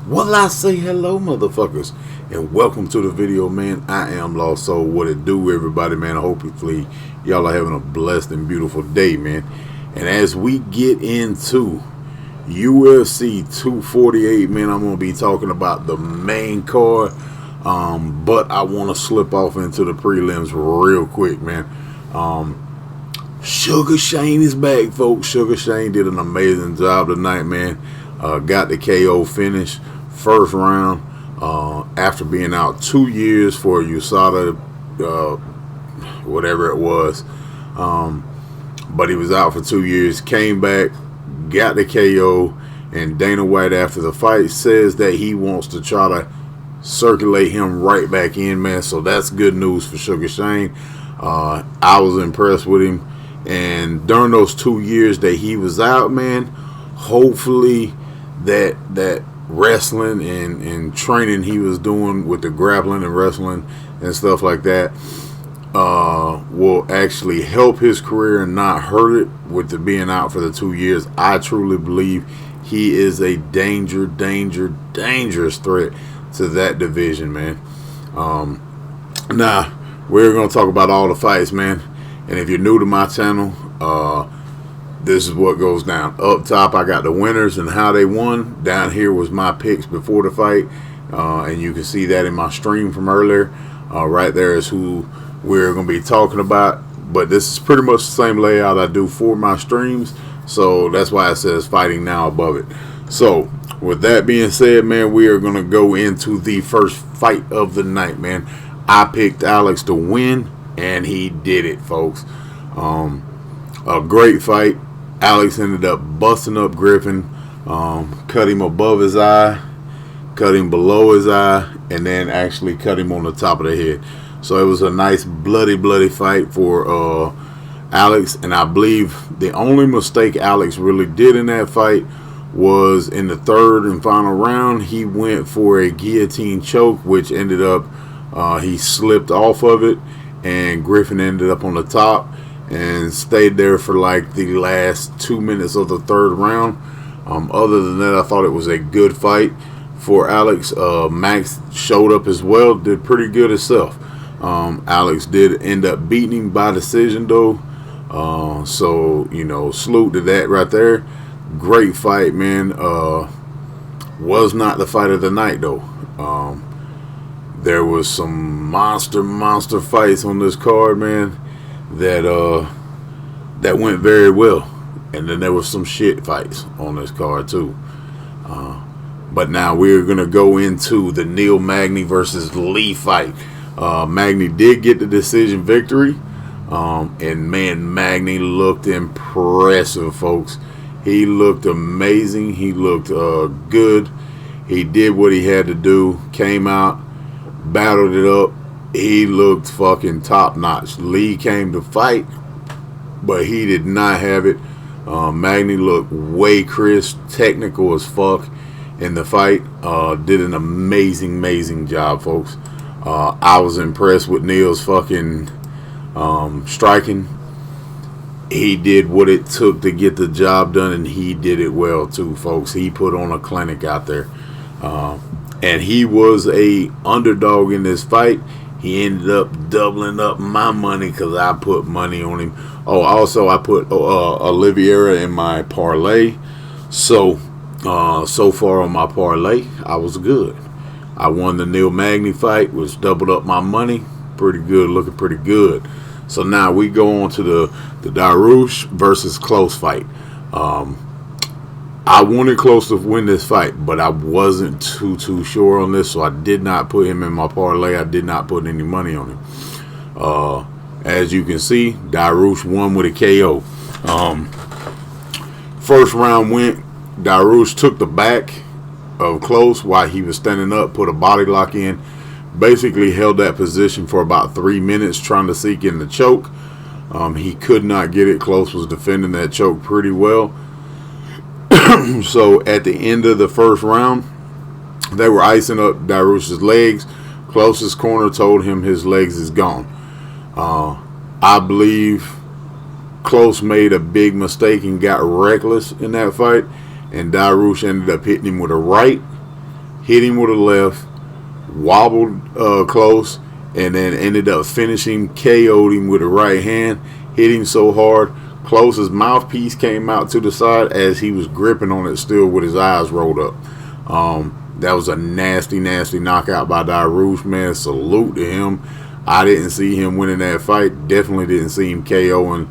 Well, I say hello, motherfuckers, and welcome to the video, man. I am Lost Soul. What it do, everybody, man? Hopefully, y'all are having a blessed and beautiful day, man. And as we get into UFC 248, man, I'm going to be talking about the main card, but I want to slip off into the prelims real quick, man. Sugar Shane is back, folks. Sugar Shane did an amazing job tonight, man. Got the KO finish, first round, after being out 2 years for USADA, whatever it was. But he was out for 2 years, came back, got the KO, and Dana White after the fight says that he wants to try to circulate him right back in, man. So that's good news for Sugar Shane. I was impressed with him. And during those 2 years that he was out, man, hopefully that wrestling and training he was doing with the grappling and wrestling and stuff like that will actually help his career and not hurt it with the being out for the 2 years. I truly believe he is a dangerous threat to that division, man. Now, we're going to talk about all the fights, man. And if you're new to my channel, this is what goes down. Up top, I got the winners and how they won. Down here was my picks before the fight. And you can see that in my stream from earlier. Right there is who we're going to be talking about. But this is pretty much the same layout I do for my streams. So that's why it says fighting now above it. So with that being said, man, we are going to go into the first fight of the night, man. I picked Alex to win, and he did it, folks. A great fight. Alex ended up busting up Griffin, cut him above his eye, cut him below his eye, and then actually cut him on the top of the head. So it was a nice bloody fight for Alex. And I believe the only mistake Alex really did in that fight was in the third and final round. He went for a guillotine choke, which ended up he slipped off of it, and Griffin ended up on the top and stayed there for like the last 2 minutes of the third round. Other than that, I thought it was a good fight for Alex. Max showed up as well, did pretty good himself. Alex did end up beating him by decision, though. So, you know, salute to that right there. Great fight, man. Was not the fight of the night, though. There was some monster fights on this card, man, that went very well. And then there was some shit fights on this card, too. But now we're going to go into the Neil Magny versus Lee fight. Magny did get the decision victory. And, man, Magny looked impressive, folks. He looked amazing. He looked good. He did what he had to do. Came out, battled it up. He looked fucking top notch. Lee came to fight, but he did not have it. Magny looked way crisp, technical as fuck in the fight. Did an amazing job, folks. I was impressed with Neil's fucking striking. He did what it took to get the job done, and he did it well too, folks. He put on a clinic out there. And he was a underdog in this fight. He ended up doubling up my money because I put money on him. Oh, also I put Oliveira in my parlay. So far on my parlay, I was good. I won the Neil Magny fight, which doubled up my money. Pretty good, looking pretty good. So now we go on to the Dariush versus Close fight. I wanted Close to win this fight, but I wasn't too sure on this, so I did not put him in my parlay. I did not put any money on him. As you can see, Dariush won with a KO. First round went, Dariush took the back of Close while he was standing up, put a body lock in, basically held that position for about 3 minutes trying to seek in the choke. He could not get it. Close was defending that choke pretty well. So at the end of the first round, they were icing up Dariush's legs. Close's corner told him his legs is gone. I believe Close made a big mistake and got reckless in that fight, and Dariush ended up hitting him with a right hit him with a left, wobbled close, and then ended up finishing, KO'd him with a right hand, hit him so hard, Close's mouthpiece came out to the side as he was gripping on it still with his eyes rolled up. That was a nasty, nasty knockout by Dairouche, man. Salute to him. I didn't see him winning that fight. Definitely didn't see him KOing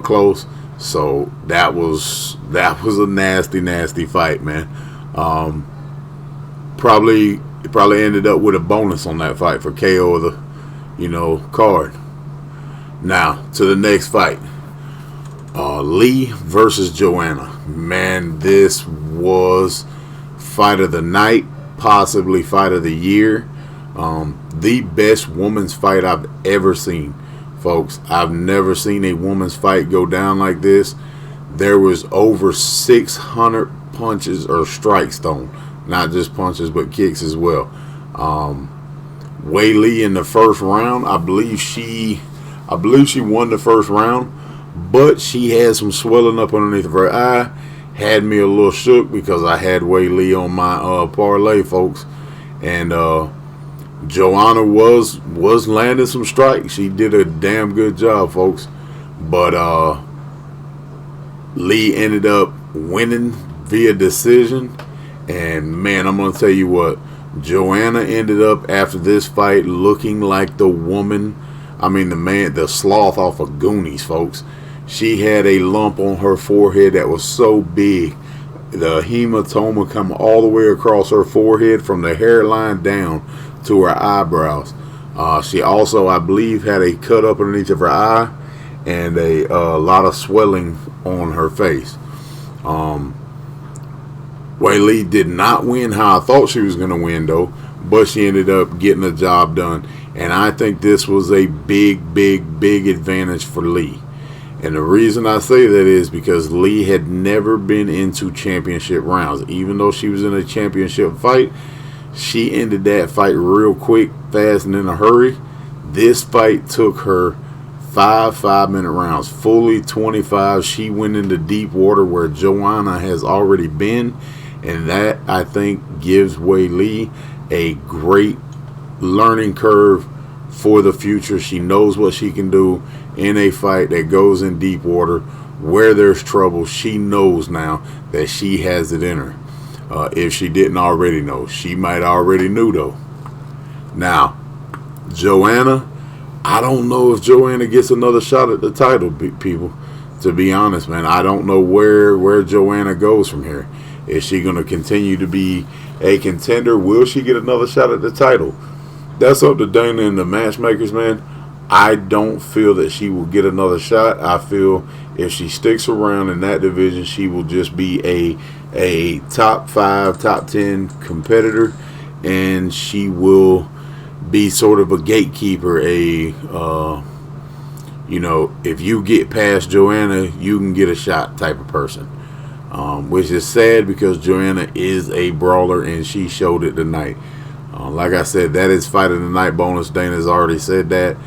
Close. So that was a nasty, nasty fight, man. Probably ended up with a bonus on that fight for KO of the, card. Now to the next fight. Lee versus Joanna. Man, this was fight of the night, possibly fight of the year. The best women's fight I've ever seen, folks. I've never seen a women's fight go down like this. There was over 600 punches or strikes thrown, not just punches but kicks as well. Weili in the first round, I believe she won the first round, but she had some swelling up underneath of her eye. Had me a little shook because I had Weili on my parlay, folks. And Joanna was landing some strikes. She did a damn good job, folks. But Lee ended up winning via decision. And man, I'm gonna tell you what, Joanna ended up after this fight looking like the sloth off of Goonies, folks. She had a lump on her forehead that was so big, the hematoma come all the way across her forehead from the hairline down to her eyebrows. She also, I believe, had a cut up underneath of her eye and a lot of swelling on her face. Weili did not win how I thought she was going to win, though, but she ended up getting the job done. And I think this was a big, big, big advantage for Lee. And the reason I say that is because Lee had never been into championship rounds. Even though she was in a championship fight, she ended that fight real quick, fast, and in a hurry. This fight took her 5-minute rounds, fully 25. She went into deep water where Joanna has already been. And that, I think, gives Weili a great learning curve for the future. She knows what she can do in a fight that goes in deep water where there's trouble. She knows now that she has it in her. If she didn't already know, she might already knew, though. Now, Joanna, I don't know if Joanna gets another shot at the title, people. To be honest, man, I don't know where Joanna goes from here. Is she going to continue to be a contender? Will she get another shot at the title? That's up to Dana and the matchmakers, man. I don't feel that she will get another shot. I feel if she sticks around in that division, she will just be a top 5, top 10 competitor, and she will be sort of a gatekeeper, if you get past Joanna, you can get a shot type of person. Which is sad because Joanna is a brawler and she showed it tonight. Like I said, that is fight of the night bonus. Dana's already said that.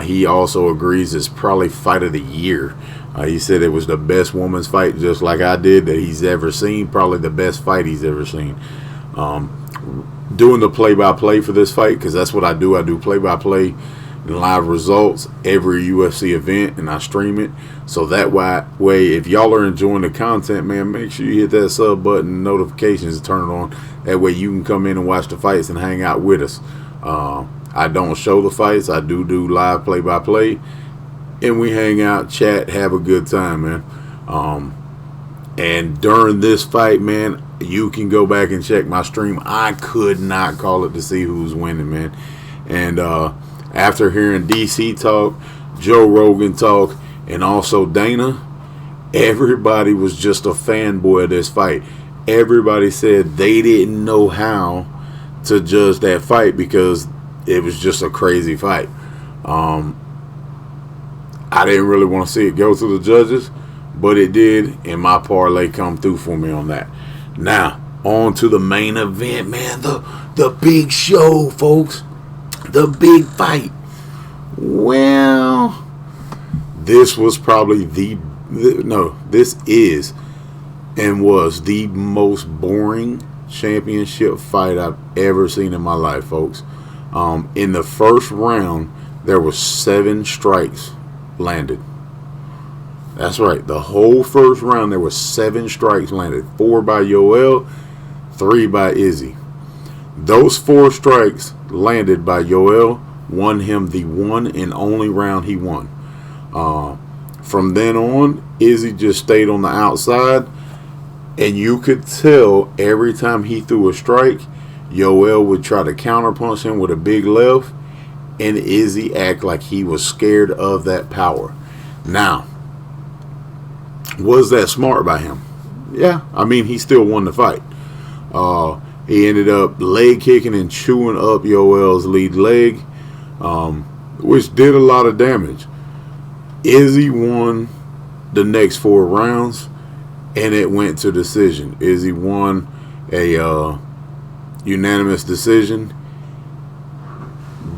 He also agrees it's probably fight of the year. He said it was the best women's fight, just like I did, that he's ever seen. Probably the best fight he's ever seen. Doing the play-by-play for this fight, because that's what I do. I do play-by-play and live results every UFC event, and I stream it. So that way, if y'all are enjoying the content, man, make sure you hit that sub button, notifications, turn it on. That way you can come in and watch the fights and hang out with us. I don't show the fights. I do live play-by-play. And we hang out, chat, have a good time, man. And during this fight, man, you can go back and check my stream. I could not call it to see who's winning, man. And after hearing DC talk, Joe Rogan talk, and also Dana, everybody was just a fanboy of this fight. Everybody said they didn't know how to judge that fight because it was just a crazy fight. I didn't really want to see it go to the judges, but it did, and my parlay come through for me on that. Now, on to the main event, man. The big show, folks. The big fight. Well, this was probably this is and was the most boring championship fight I've ever seen in my life, folks. In the first round, there were 7 strikes landed. That's right. The whole first round, there were 7 strikes landed. 4 by Yoel, 3 by Izzy. Those 4 strikes landed by Yoel won him the one and only round he won. From then on, Izzy just stayed on the outside, and you could tell every time he threw a strike, Yoel would try to counterpunch him with a big left, and Izzy act like he was scared of that power. Now, was that smart by him? Yeah, I mean, he still won the fight. He ended up leg kicking and chewing up Yoel's lead leg, which did a lot of damage. Izzy won the next 4 rounds, and it went to decision. Izzy won a unanimous decision.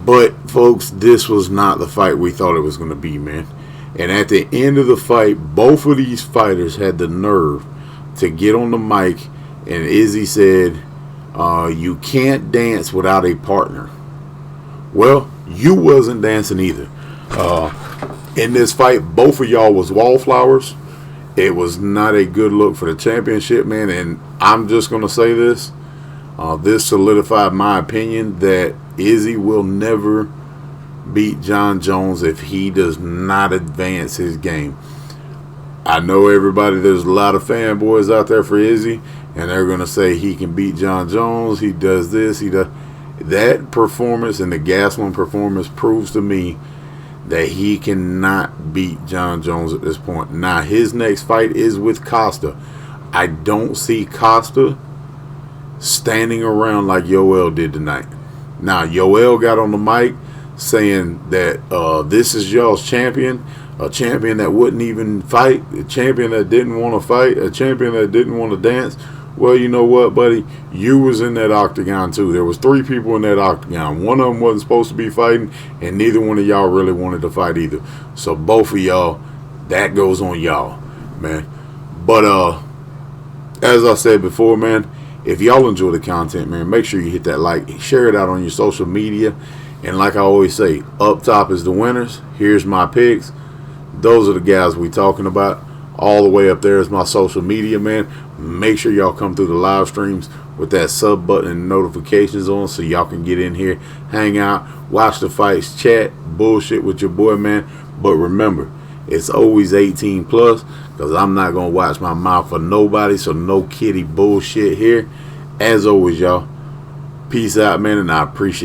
But, folks, this was not the fight we thought it was going to be, man. And at the end of the fight, both of these fighters had the nerve to get on the mic, and Izzy said, you can't dance without a partner. Well, you wasn't dancing either. In this fight, both of y'all was wallflowers. It was not a good look for the championship, man. And I'm just going to say this. This solidified my opinion that Izzy will never beat Jon Jones if he does not advance his game. I know everybody, there's a lot of fanboys out there for Izzy, and they're going to say he can beat Jon Jones, he does this, he does. That performance and the Gastelum performance proves to me that he cannot beat Jon Jones at this point. Now, his next fight is with Costa. I don't see Costa standing around like Yoel did tonight. Now, Yoel got on the mic saying that this is y'all's champion, a champion that wouldn't even fight, a champion that didn't want to fight, a champion that didn't want to dance. Well, you know what, buddy? You was in that octagon, too. There was 3 people in that octagon. One of them wasn't supposed to be fighting, and neither one of y'all really wanted to fight either. So both of y'all, that goes on y'all, man. But as I said before, man, if y'all enjoy the content, man, make sure you hit that like, share it out on your social media. And like I always say, up top is the winners. Here's my picks. Those are the guys we talking about. All the way up there is my social media, man. Make sure y'all come through the live streams with that sub button and notifications on so y'all can get in here, hang out, watch the fights, chat, bullshit with your boy, man. But remember, it's always 18 plus because I'm not going to watch my mouth for nobody, so no kitty bullshit here. As always, y'all, peace out, man, and I appreciate